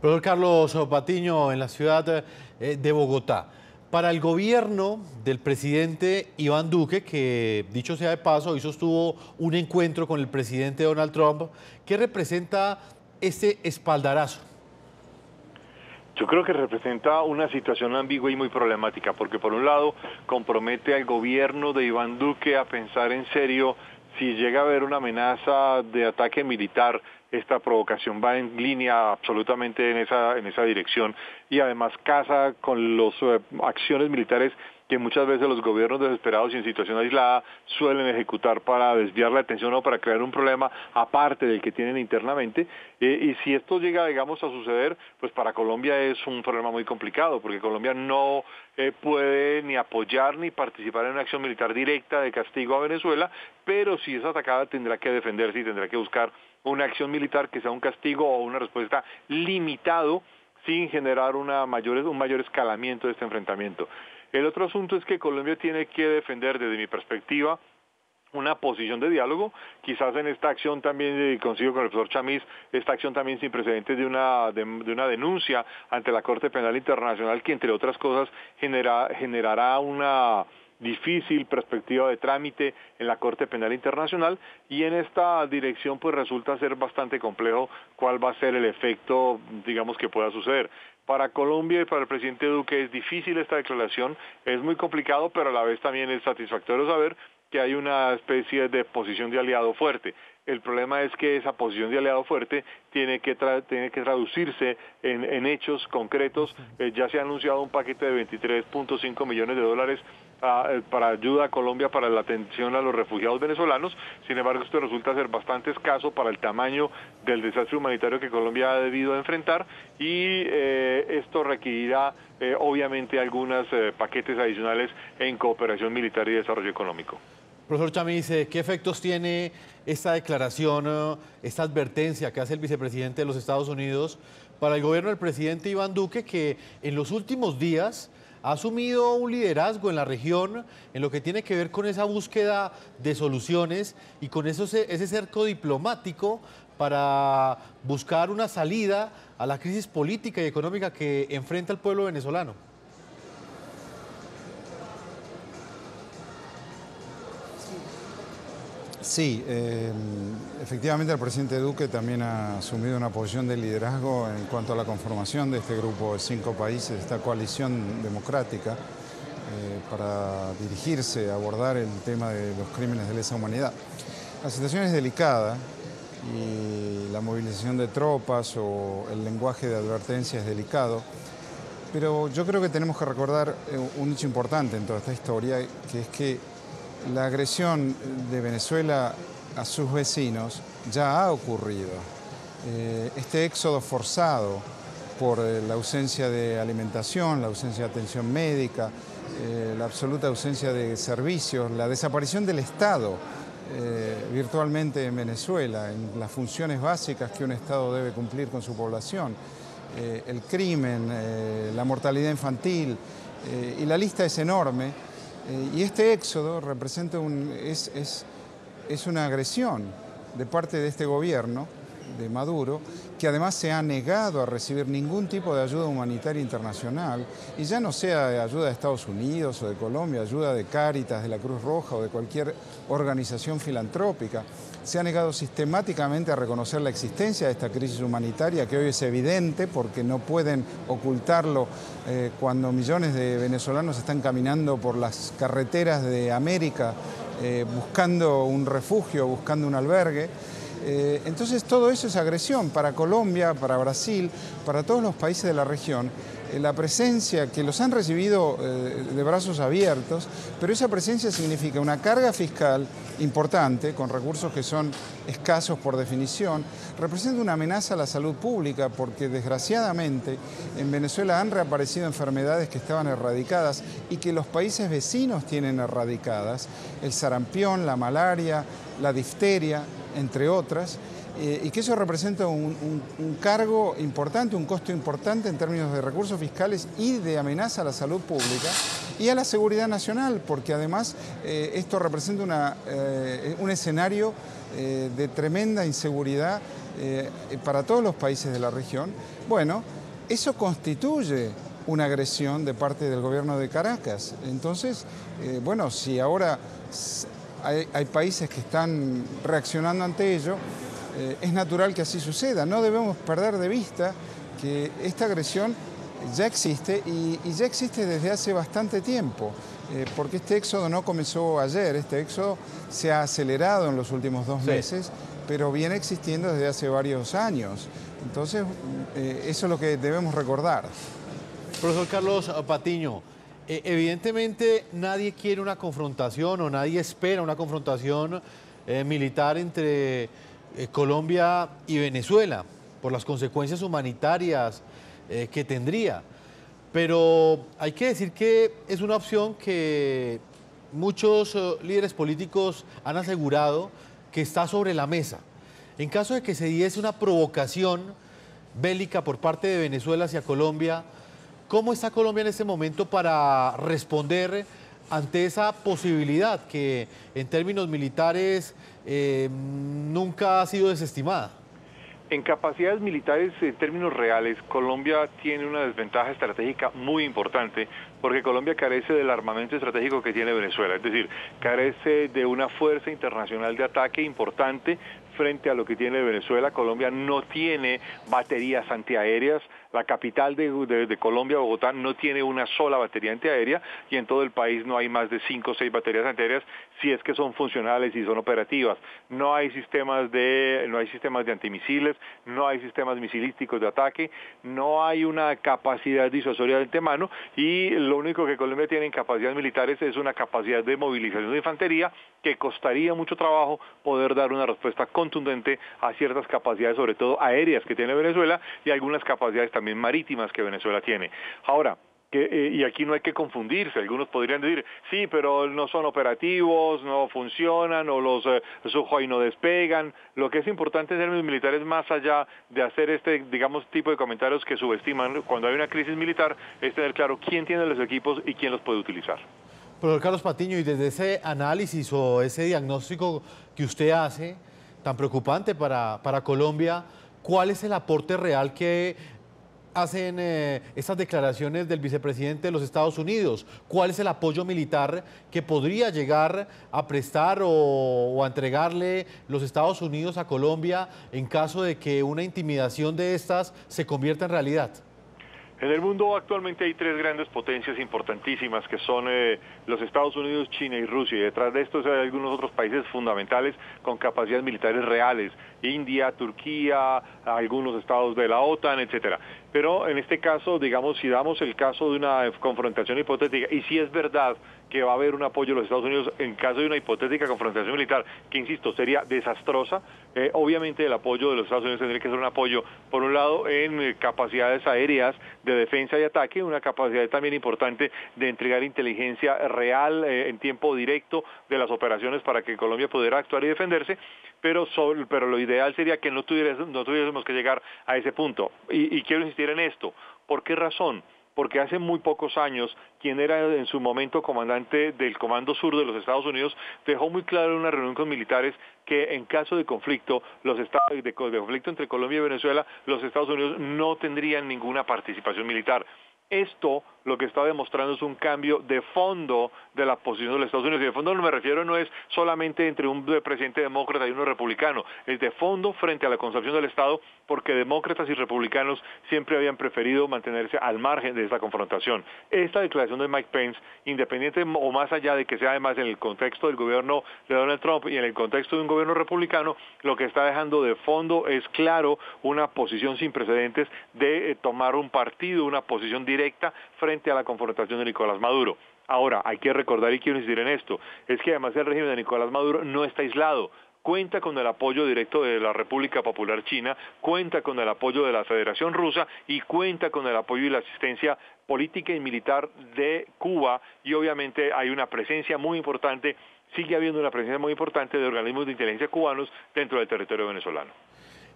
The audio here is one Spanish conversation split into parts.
Profesor Carlos Patiño, en la ciudad de Bogotá. Para el gobierno del presidente Iván Duque, que dicho sea de paso, hoy sostuvo un encuentro con el presidente Donald Trump, ¿qué representa este espaldarazo? Yo creo que representa una situación ambigua y muy problemática, porque por un lado compromete al gobierno de Iván Duque a pensar en serio si llega a haber una amenaza de ataque militar. Esta provocación va en línea absolutamente en esa dirección y además casa con las acciones militares que muchas veces los gobiernos desesperados y en situación aislada suelen ejecutar para desviar la atención o para crear un problema aparte del que tienen internamente. Y si esto llega, digamos, a suceder, pues para Colombia es un problema muy complicado, porque Colombia no puede ni apoyar ni participar en una acción militar directa de castigo a Venezuela, pero si es atacada tendrá que defenderse y tendrá que buscar una acción militar que sea un castigo o una respuesta limitado sin generar un mayor escalamiento de este enfrentamiento. El otro asunto es que Colombia tiene que defender, desde mi perspectiva, una posición de diálogo, quizás en esta acción también consigo con el profesor Chamiz, esta acción también sin precedentes de una denuncia ante la Corte Penal Internacional que entre otras cosas generará una difícil perspectiva de trámite en la Corte Penal Internacional, y en esta dirección pues resulta ser bastante complejo cuál va a ser el efecto, digamos, que pueda suceder. Para Colombia y para el presidente Duque es difícil esta declaración, es muy complicado, pero a la vez también es satisfactorio saber que hay una especie de posición de aliado fuerte. El problema es que esa posición de aliado fuerte tiene que traducirse en hechos concretos. Ya se ha anunciado un paquete de 23.5 millones de dólares para ayuda a Colombia para la atención a los refugiados venezolanos. Sin embargo, esto resulta ser bastante escaso para el tamaño del desastre humanitario que Colombia ha debido enfrentar, y esto requerirá obviamente algunos paquetes adicionales en cooperación militar y desarrollo económico. Profesor Chamiz, ¿qué efectos tiene esta declaración, esta advertencia que hace el vicepresidente de los Estados Unidos para el gobierno del presidente Iván Duque, que en los últimos días ha asumido un liderazgo en la región en lo que tiene que ver con esa búsqueda de soluciones y con ese cerco diplomático para buscar una salida a la crisis política y económica que enfrenta el pueblo venezolano? Sí, efectivamente el presidente Duque también ha asumido una posición de liderazgo en cuanto a la conformación de este grupo de 5 países, esta coalición democrática, para dirigirse a abordar el tema de los crímenes de lesa humanidad. La situación es delicada y la movilización de tropas o el lenguaje de advertencia es delicado, pero yo creo que tenemos que recordar un hecho importante en toda esta historia, que es que la agresión de Venezuela a sus vecinos ya ha ocurrido. Este éxodo forzado por la ausencia de alimentación, la ausencia de atención médica, la absoluta ausencia de servicios, la desaparición del Estado virtualmente en Venezuela, en las funciones básicas que un Estado debe cumplir con su población, el crimen, la mortalidad infantil, y la lista es enorme. Y este éxodo representa es una agresión de parte de este gobierno de Maduro, que además se ha negado a recibir ningún tipo de ayuda humanitaria internacional, y ya no sea de ayuda de Estados Unidos o de Colombia, ayuda de Cáritas, de la Cruz Roja o de cualquier organización filantrópica. Se ha negado sistemáticamente a reconocer la existencia de esta crisis humanitaria, que hoy es evidente porque no pueden ocultarlo cuando millones de venezolanos están caminando por las carreteras de América buscando un refugio, buscando un albergue. Entonces todo eso es agresión para Colombia, para Brasil, para todos los países de la región. La presencia que los han recibido de brazos abiertos, pero esa presencia significa una carga fiscal importante, con recursos que son escasos por definición, representa una amenaza a la salud pública, porque desgraciadamente en Venezuela han reaparecido enfermedades que estaban erradicadas y que los países vecinos tienen erradicadas: el sarampión, la malaria, la difteria, entre otras, y que eso representa un cargo importante, un costo importante en términos de recursos fiscales y de amenaza a la salud pública y a la seguridad nacional, porque además esto representa un escenario de tremenda inseguridad para todos los países de la región, bueno, eso constituye una agresión de parte del gobierno de Caracas. Entonces, bueno, si ahora hay países que están reaccionando ante ello, es natural que así suceda. No debemos perder de vista que esta agresión ya existe y ya existe desde hace bastante tiempo, porque este éxodo no comenzó ayer, este éxodo se ha acelerado en los últimos 2 meses, pero viene existiendo desde hace varios años. Entonces, eso es lo que debemos recordar. Profesor Carlos Patiño, evidentemente nadie quiere una confrontación o nadie espera una confrontación militar entre Colombia y Venezuela por las consecuencias humanitarias que tendría. Pero hay que decir que es una opción que muchos líderes políticos han asegurado que está sobre la mesa. En caso de que se diese una provocación bélica por parte de Venezuela hacia Colombia, ¿cómo está Colombia en este momento para responder ante esa posibilidad que en términos militares nunca ha sido desestimada? En capacidades militares, en términos reales, Colombia tiene una desventaja estratégica muy importante porque Colombia carece del armamento estratégico que tiene Venezuela, es decir, carece de una fuerza internacional de ataque importante frente a lo que tiene Venezuela. Colombia no tiene baterías antiaéreas, la capital de Colombia, Bogotá, no tiene una sola batería antiaérea y en todo el país no hay más de 5 o 6 baterías antiaéreas si es que son funcionales y son operativas. No hay sistemas de antimisiles, no hay sistemas misilísticos de ataque, no hay una capacidad disuasoria de antemano y lo único que Colombia tiene en capacidades militares es una capacidad de movilización de infantería que costaría mucho trabajo poder dar una respuesta contundente a ciertas capacidades, sobre todo aéreas, que tiene Venezuela y algunas capacidades también marítimas que Venezuela tiene. Ahora, y aquí no hay que confundirse, algunos podrían decir, sí, pero no son operativos, no funcionan, o los Sukhoi no despegan. Lo que es importante en términos militares, más allá de hacer tipo de comentarios que subestiman cuando hay una crisis militar, es tener claro quién tiene los equipos y quién los puede utilizar. Profesor Carlos Patiño, y desde ese análisis o ese diagnóstico que usted hace, tan preocupante para Colombia, ¿cuál es el aporte real que hacen estas declaraciones del vicepresidente de los Estados Unidos? ¿Cuál es el apoyo militar que podría llegar a prestar o a entregarle los Estados Unidos a Colombia en caso de que una intimidación de estas se convierta en realidad? En el mundo actualmente hay 3 grandes potencias importantísimas que son los Estados Unidos, China y Rusia, y detrás de estos hay algunos otros países fundamentales con capacidades militares reales, India, Turquía, algunos estados de la OTAN, etcétera. Pero en este caso, digamos, si damos el caso de una confrontación hipotética, y si es verdad que va a haber un apoyo de los Estados Unidos en caso de una hipotética confrontación militar, que insisto, sería desastrosa, obviamente el apoyo de los Estados Unidos tendría que ser un apoyo, por un lado, en capacidades aéreas de defensa y ataque, una capacidad también importante de entregar inteligencia real en tiempo directo de las operaciones para que Colombia pudiera actuar y defenderse, pero lo ideal sería que no tuviésemos que llegar a ese punto. Y quiero insistir en esto. ¿Por qué razón? Porque hace muy pocos años, quien era en su momento comandante del Comando Sur de los Estados Unidos, dejó muy claro en una reunión con militares que en caso de conflicto, de conflicto entre Colombia y Venezuela, los Estados Unidos no tendrían ninguna participación militar. Esto lo que está demostrando es un cambio de fondo de la posición de los Estados Unidos. Y de fondo no me refiero no es solamente entre un presidente demócrata y uno republicano, es de fondo frente a la concepción del Estado, porque demócratas y republicanos siempre habían preferido mantenerse al margen de esta confrontación. Esta declaración de Mike Pence, independiente o más allá de que sea además en el contexto del gobierno de Donald Trump y en el contexto de un gobierno republicano, lo que está dejando de fondo es claro una posición sin precedentes de tomar un partido, una posición directa frente a la confrontación de Nicolás Maduro. Ahora, hay que recordar y quiero insistir en esto, es que además el régimen de Nicolás Maduro no está aislado. Cuenta con el apoyo directo de la República Popular China, cuenta con el apoyo de la Federación Rusa y cuenta con el apoyo y la asistencia política y militar de Cuba y obviamente hay una presencia muy importante, sigue habiendo una presencia muy importante de organismos de inteligencia cubanos dentro del territorio venezolano.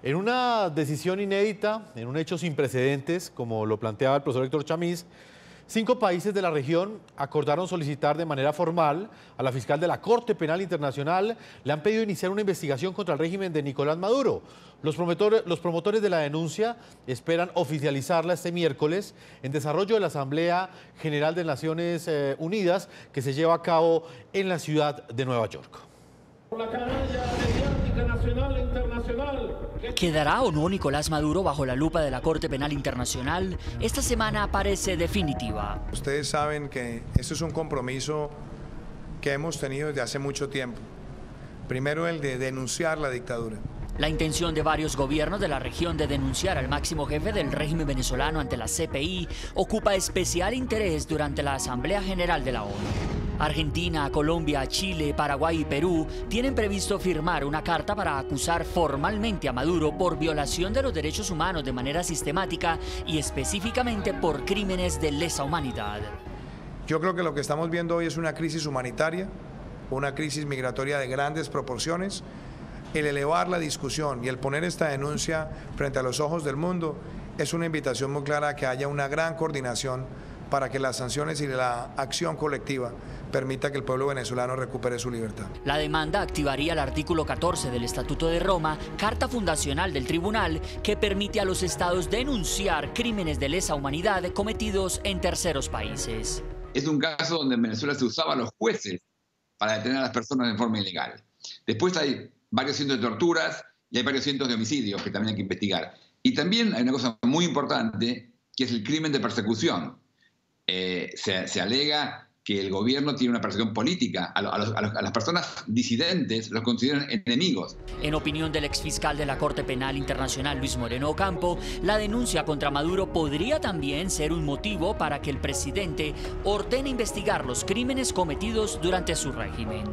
En una decisión inédita, en un hecho sin precedentes, como lo planteaba el profesor Héctor Chamiz, 5 países de la región acordaron solicitar de manera formal a la fiscal de la Corte Penal Internacional. Le han pedido iniciar una investigación contra el régimen de Nicolás Maduro. Los promotores de la denuncia esperan oficializarla este miércoles en desarrollo de la Asamblea General de Naciones Unidas que se lleva a cabo en la ciudad de Nueva York. ¿Quedará o no Nicolás Maduro bajo la lupa de la Corte Penal Internacional? Esta semana parece definitiva. Ustedes saben que esto es un compromiso que hemos tenido desde hace mucho tiempo. Primero, el de denunciar la dictadura. La intención de varios gobiernos de la región de denunciar al máximo jefe del régimen venezolano ante la CPI ocupa especial interés durante la Asamblea General de la ONU. Argentina, Colombia, Chile, Paraguay y Perú tienen previsto firmar una carta para acusar formalmente a Maduro por violación de los derechos humanos de manera sistemática y específicamente por crímenes de lesa humanidad. Yo creo que lo que estamos viendo hoy es una crisis humanitaria, una crisis migratoria de grandes proporciones. El elevar la discusión y el poner esta denuncia frente a los ojos del mundo es una invitación muy clara a que haya una gran coordinación para que las sanciones y la acción colectiva permita que el pueblo venezolano recupere su libertad. La demanda activaría el artículo 14 del Estatuto de Roma, carta fundacional del tribunal, que permite a los estados denunciar crímenes de lesa humanidad cometidos en terceros países. Es un caso donde en Venezuela se usaba a los jueces para detener a las personas de forma ilegal. Después hay varios cientos de torturas y hay varios cientos de homicidios que también hay que investigar. Y también hay una cosa muy importante, que es el crimen de persecución. Se alega que el gobierno tiene una persecución política. A las personas disidentes los consideran enemigos. En opinión del exfiscal de la Corte Penal Internacional, Luis Moreno Ocampo, la denuncia contra Maduro podría también ser un motivo para que el presidente ordene investigar los crímenes cometidos durante su régimen.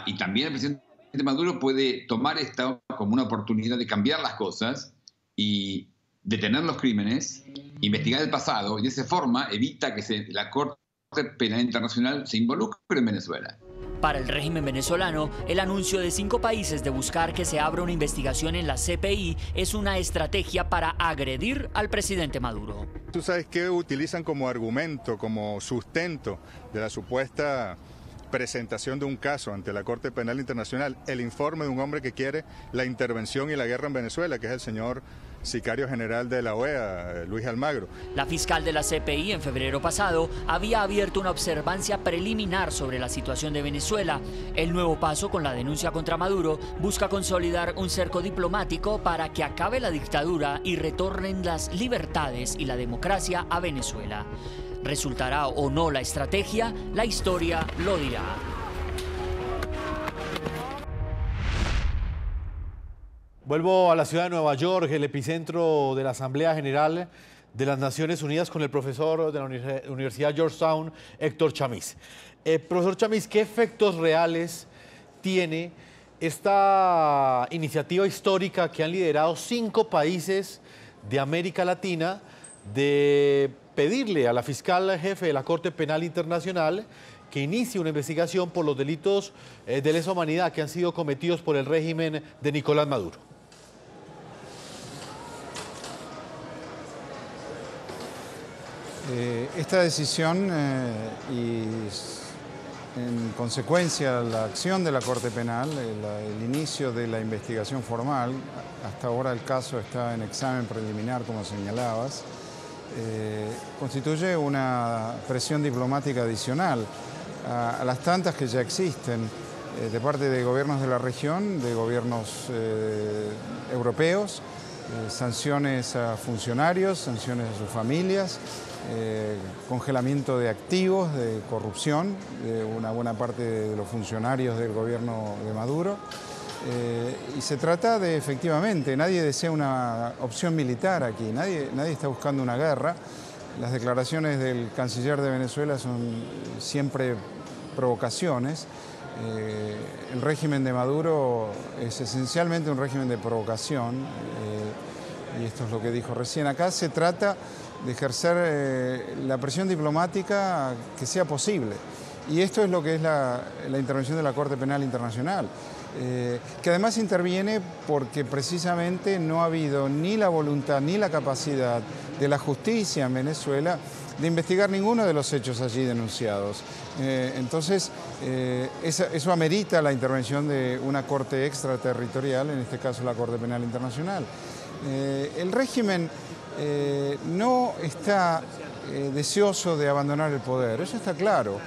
Y también el presidente Maduro puede tomar esta como una oportunidad de cambiar las cosas y detener los crímenes, investigar el pasado, y de esa forma evita que la Corte Penal Internacional se involucre en Venezuela. Para el régimen venezolano, el anuncio de 5 países de buscar que se abra una investigación en la CPI es una estrategia para agredir al presidente Maduro. ¿Tú sabes qué utilizan como argumento, como sustento de la supuesta presentación de un caso ante la Corte Penal Internacional? El informe de un hombre que quiere la intervención y la guerra en Venezuela, que es el señor sicario general de la OEA, Luis Almagro. La fiscal de la CPI en febrero pasado había abierto una observancia preliminar sobre la situación de Venezuela. El nuevo paso con la denuncia contra Maduro busca consolidar un cerco diplomático para que acabe la dictadura y retornen las libertades y la democracia a Venezuela. ¿Resultará o no la estrategia? La historia lo dirá. Vuelvo a la ciudad de Nueva York, el epicentro de la Asamblea General de las Naciones Unidas, con el profesor de la Universidad Georgetown, Héctor Chamiz. Profesor Chamiz, ¿qué efectos reales tiene esta iniciativa histórica que han liderado 5 países de América Latina de pedirle a la fiscal jefe de la Corte Penal Internacional que inicie una investigación por los delitos de lesa humanidad que han sido cometidos por el régimen de Nicolás Maduro? Esta decisión y en consecuencia la acción de la Corte Penal, el inicio de la investigación formal, hasta ahora el caso está en examen preliminar, como señalabas, constituye una presión diplomática adicional a las tantas que ya existen de parte de gobiernos de la región, de gobiernos europeos, sanciones a funcionarios, sanciones a sus familias, congelamiento de activos, de corrupción de una buena parte de los funcionarios del gobierno de Maduro. Y se trata de, efectivamente, nadie desea una opción militar aquí, nadie está buscando una guerra. Las declaraciones del canciller de Venezuela son siempre provocaciones. El régimen de Maduro es esencialmente un régimen de provocación, y esto es lo que dijo recién. Acá se trata de ejercer la presión diplomática que sea posible. Y esto es lo que es la intervención de la Corte Penal Internacional, que además interviene porque precisamente no ha habido ni la voluntad ni la capacidad de la justicia en Venezuela de investigar ninguno de los hechos allí denunciados. Entonces, eso amerita la intervención de una corte extraterritorial, en este caso la Corte Penal Internacional. El régimen no está deseoso de abandonar el poder, eso está claro,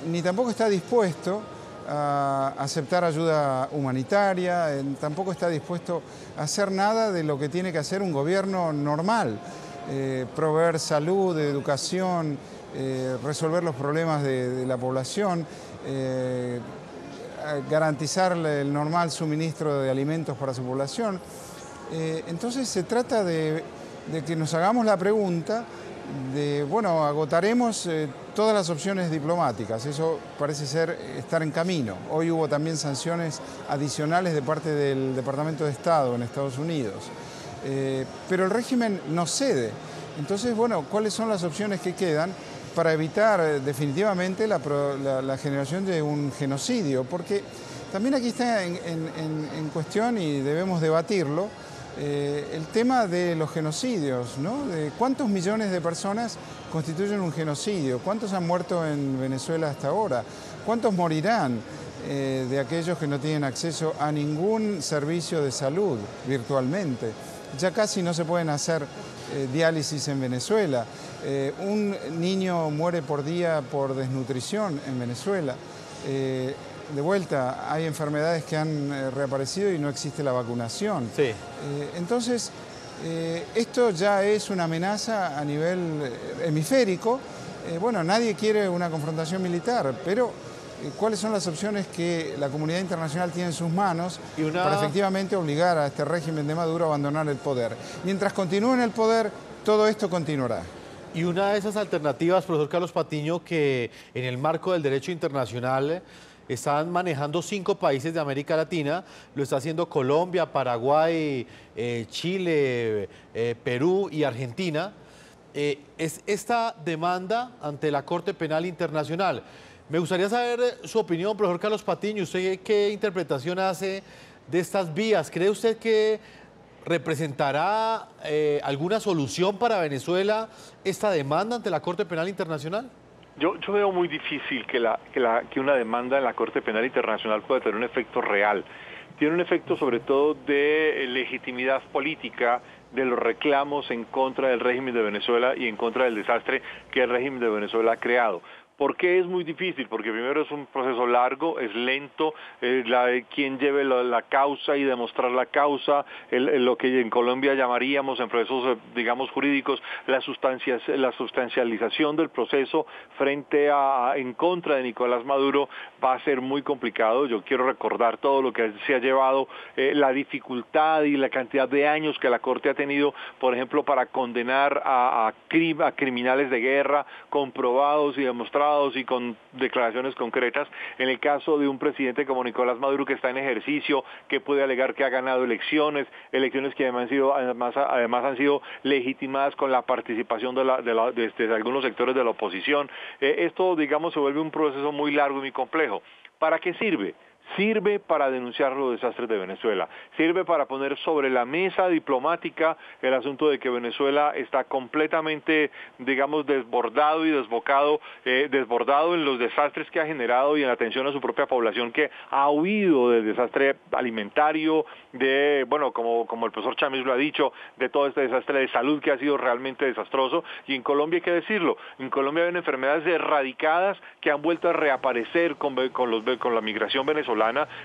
ni tampoco está dispuesto a aceptar ayuda humanitaria, tampoco está dispuesto a hacer nada de lo que tiene que hacer un gobierno normal, proveer salud, educación, resolver los problemas de la población, garantizar el normal suministro de alimentos para su población. Entonces se trata de que nos hagamos la pregunta de, bueno, agotaremos todas las opciones diplomáticas, eso parece ser estar en camino. Hoy hubo también sanciones adicionales de parte del Departamento de Estado en Estados Unidos, pero el régimen no cede. Entonces, bueno, ¿cuáles son las opciones que quedan para evitar definitivamente la generación de un genocidio? Porque también aquí está en cuestión, y debemos debatirlo, el tema de los genocidios, ¿no? De cuántos millones de personas constituyen un genocidio, cuántos han muerto en Venezuela hasta ahora, cuántos morirán de aquellos que no tienen acceso a ningún servicio de salud virtualmente. Ya casi no se pueden hacer diálisis en Venezuela. Un niño muere por día por desnutrición en Venezuela. De vuelta, hay enfermedades que han reaparecido y no existe la vacunación. Sí. Entonces, esto ya es una amenaza a nivel hemisférico. Bueno, nadie quiere una confrontación militar, pero ¿cuáles son las opciones que la comunidad internacional tiene en sus manos para efectivamente obligar a este régimen de Maduro a abandonar el poder? Mientras continúe en el poder, todo esto continuará. Y una de esas alternativas, profesor Carlos Patiño, que en el marco del derecho internacional están manejando 5 países de América Latina, lo está haciendo Colombia, Paraguay, Chile, Perú y Argentina, es esta demanda ante la Corte Penal Internacional. Me gustaría saber su opinión, profesor Carlos Patiño. ¿Usted qué interpretación hace de estas vías? ¿Cree usted que representará alguna solución para Venezuela esta demanda ante la Corte Penal Internacional? Yo veo muy difícil que una demanda en la Corte Penal Internacional pueda tener un efecto real. Tiene un efecto sobre todo de legitimidad política de los reclamos en contra del régimen de Venezuela y en contra del desastre que el régimen de Venezuela ha creado. ¿Por qué es muy difícil? Porque primero es un proceso largo, es lento, quien lleve la causa y demostrar la causa, lo que en Colombia llamaríamos en procesos, digamos, jurídicos, la sustancialización del proceso en contra de Nicolás Maduro va a ser muy complicado. Yo quiero recordar todo lo que se ha llevado, la dificultad y la cantidad de años que la Corte ha tenido, por ejemplo, para condenar a criminales de guerra comprobados y demostrados y con declaraciones concretas. En el caso de un presidente como Nicolás Maduro, que está en ejercicio, que puede alegar que ha ganado elecciones que además han sido legitimadas con la participación de algunos sectores de la oposición. Esto, digamos, se vuelve un proceso muy largo y muy complejo. ¿Para qué sirve? Sirve para denunciar los desastres de Venezuela, sirve para poner sobre la mesa diplomática el asunto de que Venezuela está completamente, digamos, desbordado y desbocado, desbordado en los desastres que ha generado y en la atención a su propia población, que ha huido del desastre alimentario, como el profesor Chamiz lo ha dicho, de todo este desastre de salud que ha sido realmente desastroso. Y en Colombia hay que decirlo, en Colombia hay enfermedades erradicadas que han vuelto a reaparecer con la migración venezolana,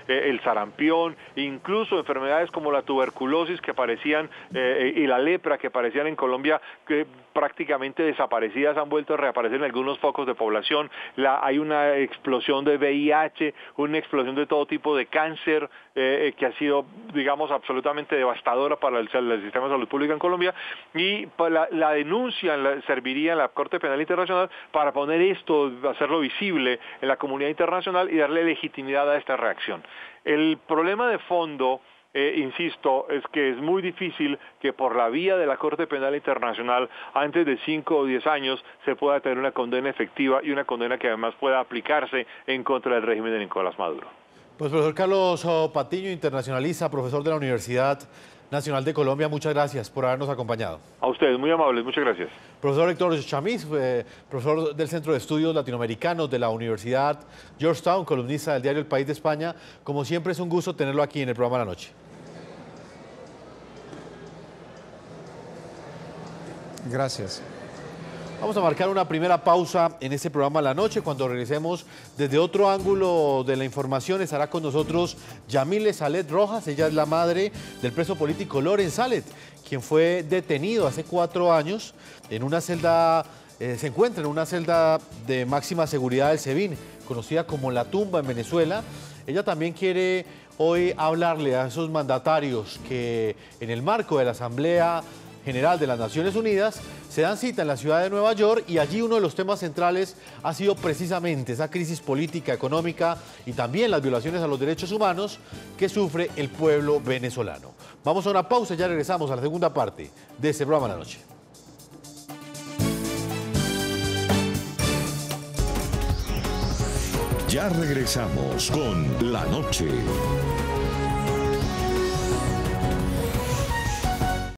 el sarampión, incluso enfermedades como la tuberculosis que parecían y la lepra que parecían en Colombia que prácticamente desaparecidas, han vuelto a reaparecer en algunos focos de población. Hay una explosión de VIH, una explosión de todo tipo de cáncer que ha sido, digamos, absolutamente devastadora para el sistema de salud pública en Colombia, y la denuncia serviría en la Corte Penal Internacional para poner esto, hacerlo visible en la comunidad internacional y darle legitimidad a esta reacción. El problema de fondo, insisto, es que es muy difícil que por la vía de la Corte Penal Internacional, antes de 5 o 10 años, se pueda tener una condena efectiva y una condena que además pueda aplicarse en contra del régimen de Nicolás Maduro. Pues profesor Carlos Patiño, internacionalista, profesor de la Universidad Nacional de Colombia, muchas gracias por habernos acompañado. A ustedes, muy amables, muchas gracias. Profesor Héctor Chamiz, profesor del Centro de Estudios Latinoamericanos de la Universidad Georgetown, columnista del diario El País de España. Como siempre es un gusto tenerlo aquí en el programa de la noche. Gracias. Vamos a marcar una primera pausa en este programa La Noche. Cuando regresemos desde otro ángulo de la información estará con nosotros Yamile Salet Rojas. Ella es la madre del preso político Loren Salet, quien fue detenido hace 4 años en una celda, se encuentra en una celda de máxima seguridad del SEBIN, conocida como La Tumba en Venezuela. Ella también quiere hoy hablarle a esos mandatarios que en el marco de la Asamblea General de las Naciones Unidas se dan cita en la ciudad de Nueva York, y allí uno de los temas centrales ha sido precisamente esa crisis política, económica y también las violaciones a los derechos humanos que sufre el pueblo venezolano. Vamos a una pausa y ya regresamos a la segunda parte de este programa de la noche. Ya regresamos con La Noche.